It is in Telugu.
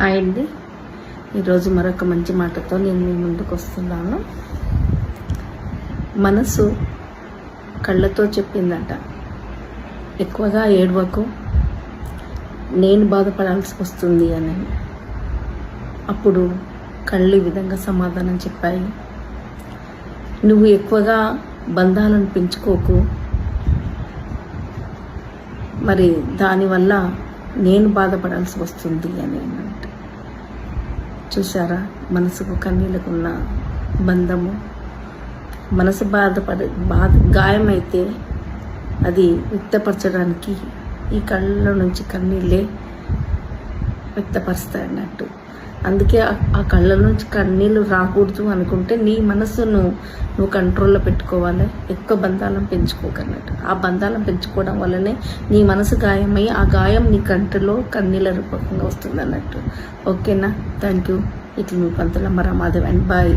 అయింది. ఈరోజు మరొక మంచి మాటతో నేను మీ ముందుకు వస్తున్నాను. మనసు కళ్ళతో చెప్పిందట, ఎక్కువగా ఏడవకు, నేను బాధపడాల్సి వస్తుంది అని. అప్పుడు కళ్ళు ఈ విధంగా సమాధానం చెప్పాయి, నువ్వు ఎక్కువగా బంధాలను పెంచుకోకు, మరి దానివల్ల నేను బాధపడాల్సి వస్తుంది అని అన్నట్టు. చూసారా, మనసుకు కన్నీళ్ళకున్న బంధము. మనసు గాయమైతే అది వ్యక్తపరచడానికి ఈ కళ్ళ నుంచి కన్నీళ్ళే వ్యక్తపరుస్తాయి అన్నట్టు. అందుకే ఆ కళ్ళ నుంచి కన్నీళ్ళు రాకూడదు అనుకుంటే నీ మనసును నువ్వు కంట్రోల్లో పెట్టుకోవాలి. ఎక్కువ బంధాలను పెంచుకోకన్నట్టు. ఆ బంధాలను పెంచుకోవడం వల్లనే నీ మనసు గాయమై ఆ గాయం నీ కంటిలో కన్నీళ్ళ రూపకంగా వస్తుంది అన్నట్టు. ఓకేనా? Thank you. ఇట్లా మీ పంతులమ్మ రామాదేవి అండ్ బాయ్.